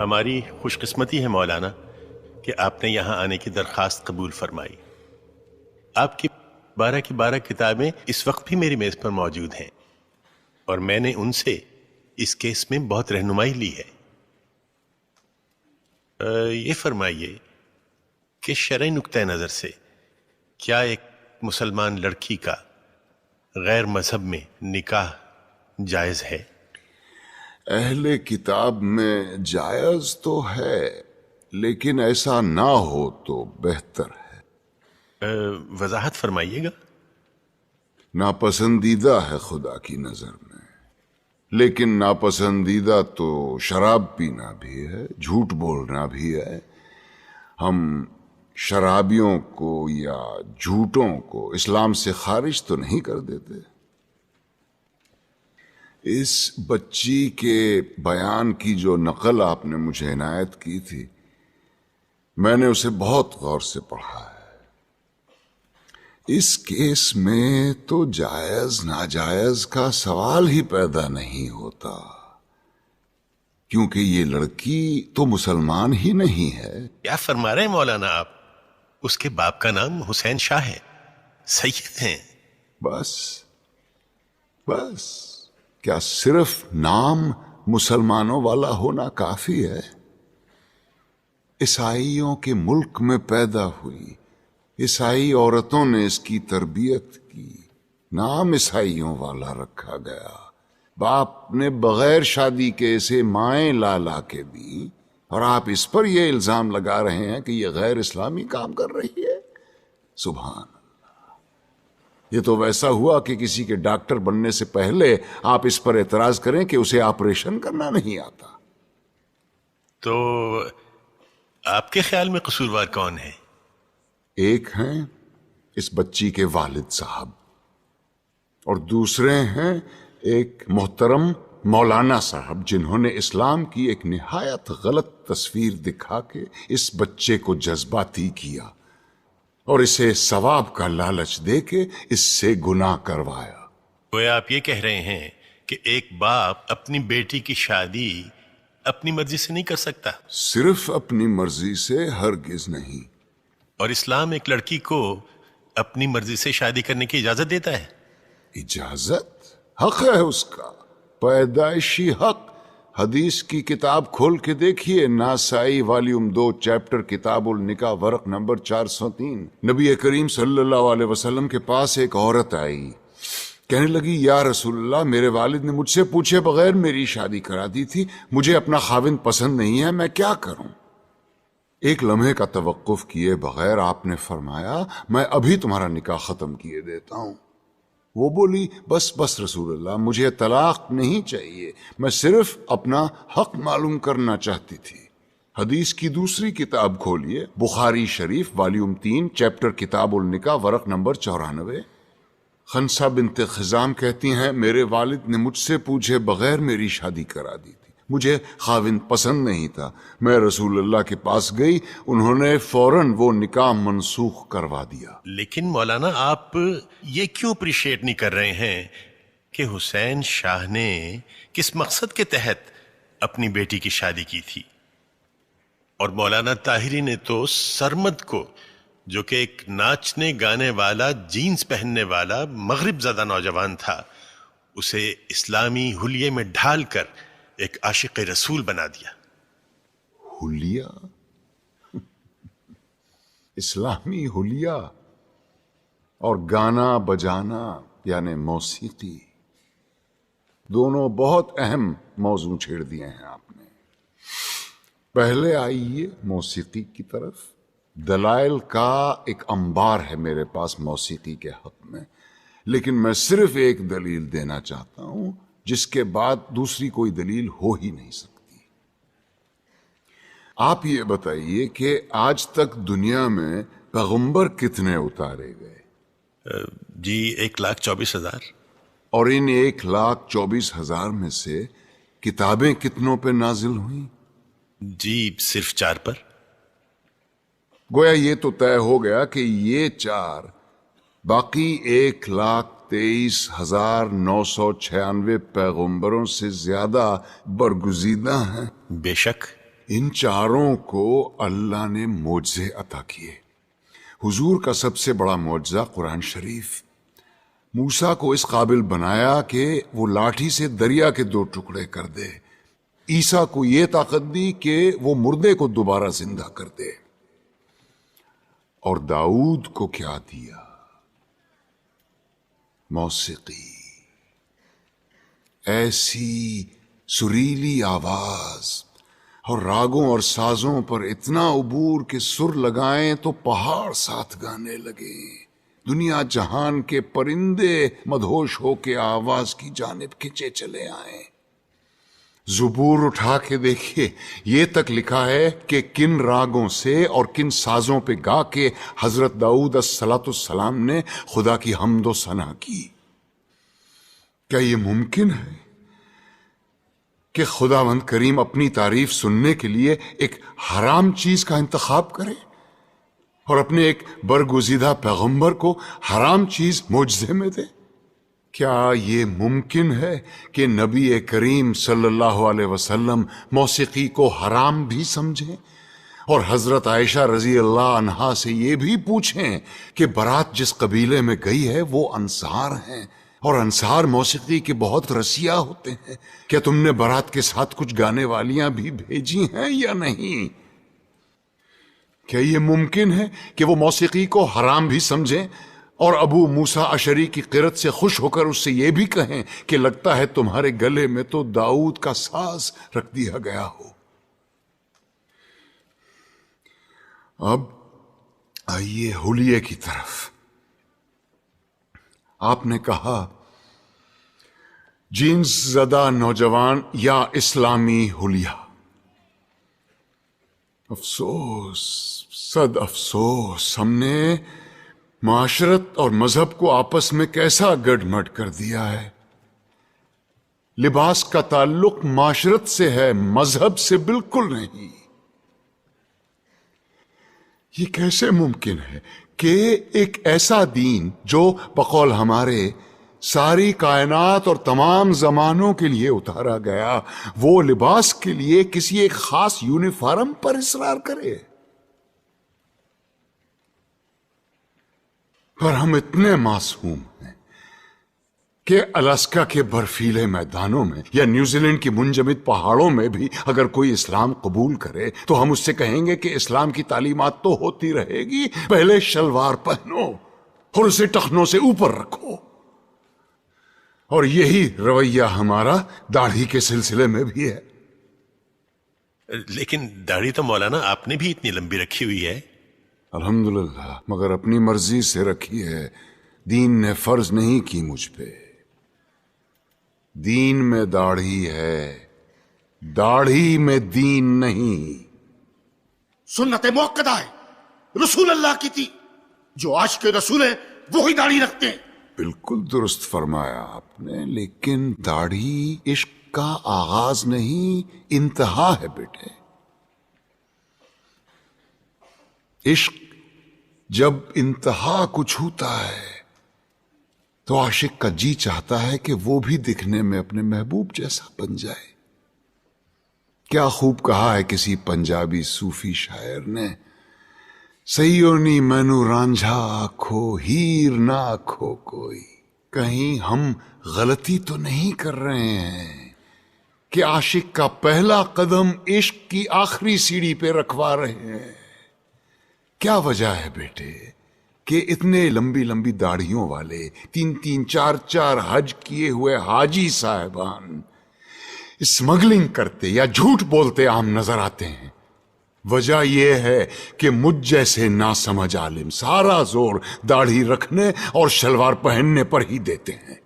ہماری خوش قسمتی ہے مولانا کہ آپ نے یہاں آنے کی درخواست قبول فرمائی۔ آپ کی 12 کتابیں اس وقت بھی میری میز پر موجود ہیں اور میں نے ان سے اس کیس میں بہت رہنمائی لی ہے۔ یہ فرمائیے کہ شرعی نقطہ نظر سے کیا ایک مسلمان لڑکی کا غیر مذہب میں نکاح جائز ہے؟ اہل کتاب میں جائز تو ہے، لیکن ایسا نہ ہو تو بہتر ہے۔ وضاحت فرمائیے گا۔ ناپسندیدہ ہے خدا کی نظر میں، لیکن ناپسندیدہ تو شراب پینا بھی ہے، جھوٹ بولنا بھی ہے۔ ہم شرابیوں کو یا جھوٹوں کو اسلام سے خارج تو نہیں کر دیتے۔ اس بچی کے بیان کی جو نقل آپ نے مجھے عنایت کی تھی، میں نے اسے بہت غور سے پڑھا ہے۔ اس کیس میں تو جائز ناجائز کا سوال ہی پیدا نہیں ہوتا، کیونکہ یہ لڑکی تو مسلمان ہی نہیں ہے۔ کیا فرما رہے ہیں مولانا آپ؟ اس کے باپ کا نام حسین شاہ ہے، سید ہیں۔ بس کیا صرف نام مسلمانوں والا ہونا کافی ہے؟ عیسائیوں کے ملک میں پیدا ہوئی، عیسائی عورتوں نے اس کی تربیت کی، نام عیسائیوں والا رکھا گیا۔ باپ نے بغیر شادی کے اسے مائیں لا کے دی، اور آپ اس پر یہ الزام لگا رہے ہیں کہ یہ غیر اسلامی کام کر رہی ہے۔ سبحان اللہ! یہ تو ویسا ہوا کہ کسی کے ڈاکٹر بننے سے پہلے آپ اس پر اعتراض کریں کہ اسے آپریشن کرنا نہیں آتا۔ تو آپ کے خیال میں قصوروار کون ہے؟ ایک ہیں اس بچی کے والد صاحب، اور دوسرے ہیں ایک محترم مولانا صاحب، جنہوں نے اسلام کی ایک نہایت غلط تصویر دکھا کے اس بچے کو جذباتی کیا اور اسے ثواب کا لالچ دے کے اس سے گناہ کروایا۔ گویا آپ یہ کہہ رہے ہیں کہ ایک باپ اپنی بیٹی کی شادی اپنی مرضی سے نہیں کر سکتا؟ صرف اپنی مرضی سے ہرگز نہیں۔ اور اسلام ایک لڑکی کو اپنی مرضی سے شادی کرنے کی اجازت دیتا ہے؟ اجازت؟ حق ہے اس کا، پیدائشی حق۔ حدیث کی کتاب کھول کے دیکھیے، ناسائی والیوم 2 چیپٹر کتاب النکاح ورق نمبر 403۔ نبی کریم صلی اللہ علیہ وسلم کے پاس ایک عورت آئی، کہنے لگی یا رسول اللہ، میرے والد نے مجھ سے پوچھے بغیر میری شادی کرا دی تھی، مجھے اپنا خاوند پسند نہیں ہے، میں کیا کروں؟ ایک لمحے کا توقف کیے بغیر آپ نے فرمایا میں ابھی تمہارا نکاح ختم کیے دیتا ہوں۔ وہ بولی بس رسول اللہ، مجھے طلاق نہیں چاہیے، میں صرف اپنا حق معلوم کرنا چاہتی تھی۔ حدیث کی دوسری کتاب کھولیے، بخاری شریف والیوم 3 چیپٹر کتاب النکاح ورق نمبر 94۔ خنسا بنت خزام کہتی ہیں میرے والد نے مجھ سے پوچھے بغیر میری شادی کرا دی تھی، مجھے خاوند پسند نہیں تھا، میں رسول اللہ کے پاس گئی، انہوں نے فوراً وہ نکاح منسوخ کروا دیا۔ لیکن مولانا آپ یہ کیوں اپریشیٹ نہیں کر رہے ہیں کہ حسین شاہ نے کس مقصد کے تحت اپنی بیٹی کی شادی کی تھی؟ اور مولانا طاہری نے تو سرمد کو، جو کہ ایک ناچنے گانے والا، جینز پہننے والا مغرب زدہ نوجوان تھا، اسے اسلامی حلیے میں ڈھال کر ایک عاشق رسول بنا دیا۔ حلیہ؟ اسلامی حلیہ اور گانا بجانا یعنی موسیقی، دونوں بہت اہم موضوع چھیڑ دیے ہیں آپ نے۔ پہلے آئیے موسیقی کی طرف۔ دلائل کا ایک انبار ہے میرے پاس موسیقی کے حق میں، لیکن میں صرف ایک دلیل دینا چاہتا ہوں جس کے بعد دوسری کوئی دلیل ہو ہی نہیں سکتی۔ آپ یہ بتائیے کہ آج تک دنیا میں پیغمبر کتنے اتارے گئے؟ جی 1,24,000۔ اور ان 1,24,000 میں سے کتابیں کتنوں پہ نازل ہوئیں؟ جی صرف 4 پر۔ گویا یہ تو طے ہو گیا کہ یہ 4 باقی 1,23,996 پیغمبروں سے زیادہ برگزیدہ ہیں۔ بے شک۔ ان چاروں کو اللہ نے معجزے عطا کیے. حضور کا سب سے بڑا معجزہ قرآن شریف. موسیٰ کو اس قابل بنایا کہ وہ لاٹھی سے دریا کے 2 ٹکڑے کر دے. عیسیٰ کو یہ طاقت دی کہ وہ مردے کو دوبارہ زندہ کر دے. اور داؤد کو کیا دیا؟ موسیقی. ایسی سریلی آواز اور راگوں اور سازوں پر اتنا عبور کہ سر لگائیں تو پہاڑ ساتھ گانے لگے. دنیا جہان کے پرندے مدہوش ہو کے آواز کی جانب کھنچے چلے آئیں. زبور اٹھا کے دیکھیے، یہ تک لکھا ہے کہ کن راگوں سے اور کن سازوں پہ گا کے حضرت داؤد الصلاۃ السلام نے خدا کی حمد و ثنا کی. کیا یہ ممکن ہے کہ خداوند کریم اپنی تعریف سننے کے لیے ایک حرام چیز کا انتخاب کرے اور اپنے ایک برگزیدہ پیغمبر کو حرام چیز معجزے میں دے؟ کیا یہ ممکن ہے کہ نبی کریم صلی اللہ علیہ وسلم موسیقی کو حرام بھی سمجھیں اور حضرت عائشہ رضی اللہ عنہا سے یہ بھی پوچھیں کہ بارات جس قبیلے میں گئی ہے وہ انصار ہیں اور انصار موسیقی کے بہت رسیا ہوتے ہیں، کیا تم نے بارات کے ساتھ کچھ گانے والیاں بھی بھیجی ہیں یا نہیں؟ کیا یہ ممکن ہے کہ وہ موسیقی کو حرام بھی سمجھیں اور ابو موسیٰ اشعری کی قرت سے خوش ہو کر اس سے یہ بھی کہیں کہ لگتا ہے تمہارے گلے میں تو داؤد کا ساز رکھ دیا گیا ہو؟ اب آئیے حلیے کی طرف. آپ نے کہا جینز زدہ نوجوان یا اسلامی حلیہ. افسوس، صد افسوس، ہم نے معاشرت اور مذہب کو آپس میں کیسا گڈ مڈ کر دیا ہے. لباس کا تعلق معاشرت سے ہے، مذہب سے بالکل نہیں. یہ کیسے ممکن ہے کہ ایک ایسا دین جو بقول ہمارے ساری کائنات اور تمام زمانوں کے لیے اتارا گیا، وہ لباس کے لیے کسی ایک خاص یونیفارم پر اصرار کرے؟ پر ہم اتنے معصوم ہیں کہ الاسکا کے برفیلے میدانوں میں یا نیوزی لینڈ کی منجمد پہاڑوں میں بھی اگر کوئی اسلام قبول کرے تو ہم اس سے کہیں گے کہ اسلام کی تعلیمات تو ہوتی رہے گی، پہلے شلوار پہنو اور اسے ٹخنوں سے اوپر رکھو. اور یہی رویہ ہمارا داڑھی کے سلسلے میں بھی ہے. لیکن داڑھی تو مولانا آپ نے بھی اتنی لمبی رکھی ہوئی ہے. الحمدللہ، مگر اپنی مرضی سے رکھی ہے. دین نے فرض نہیں کی مجھ پہ. دین میں داڑھی ہے، داڑھی میں دین نہیں. سنت موقدہ ہے، رسول اللہ کی تھی. جو عاشق رسول ہیں وہی داڑھی رکھتے ہیں. بالکل درست فرمایا آپ نے، لیکن داڑھی عشق کا آغاز نہیں، انتہا ہے بیٹے. عشق جب انتہا کو چھوتا ہے تو عاشق کا جی چاہتا ہے کہ وہ بھی دکھنے میں اپنے محبوب جیسا بن جائے. کیا خوب کہا ہے کسی پنجابی صوفی شاعر نے، سیونی مینو رانجھا آکھو ہیر نہ آکھو کوئی. کہیں ہم غلطی تو نہیں کر رہے ہیں کہ عاشق کا پہلا قدم عشق کی آخری سیڑھی پہ رکھوا رہے ہیں؟ کیا وجہ ہے بیٹے کہ اتنے لمبی لمبی داڑھیوں والے 3-3 4-4 حج کیے ہوئے حاجی صاحبان اسمگلنگ کرتے یا جھوٹ بولتے عام نظر آتے ہیں؟ وجہ یہ ہے کہ مجھ جیسے ناسمجھ عالم سارا زور داڑھی رکھنے اور شلوار پہننے پر ہی دیتے ہیں.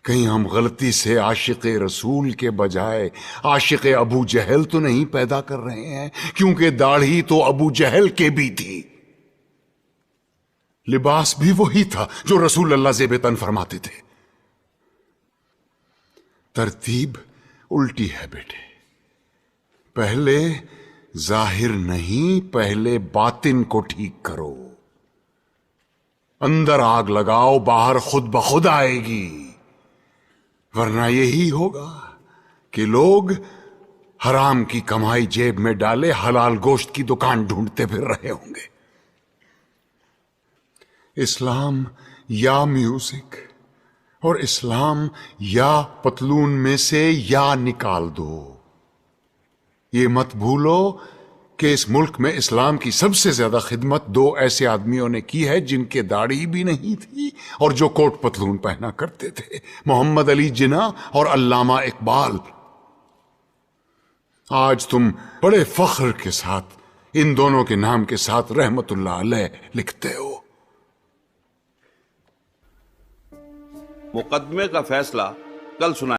کہیں ہم غلطی سے عاشق رسول کے بجائے عاشق ابو جہل تو نہیں پیدا کر رہے ہیں؟ کیونکہ داڑھی تو ابو جہل کے بھی تھی، لباس بھی وہی تھا جو رسول اللہ زیب تن فرماتے تھے. ترتیب الٹی ہے بیٹے. پہلے ظاہر نہیں، پہلے باطن کو ٹھیک کرو. اندر آگ لگاؤ، باہر خود بخود آئے گی. ورنہ یہی ہوگا کہ لوگ حرام کی کمائی جیب میں ڈالے حلال گوشت کی دکان ڈھونڈتے پھر رہے ہوں گے۔ اسلام یا میوزک اور اسلام یا پتلون میں سے یا نکال دو۔ یہ مت بھولو کہ اس ملک میں اسلام کی سب سے زیادہ خدمت دو ایسے آدمیوں نے کی ہے جن کے داڑھی بھی نہیں تھی اور جو کوٹ پتلون پہنا کرتے تھے، محمد علی جناح اور علامہ اقبال۔ آج تم بڑے فخر کے ساتھ ان دونوں کے نام کے ساتھ رحمت اللہ علیہ لکھتے ہو۔ مقدمے کا فیصلہ کل سنا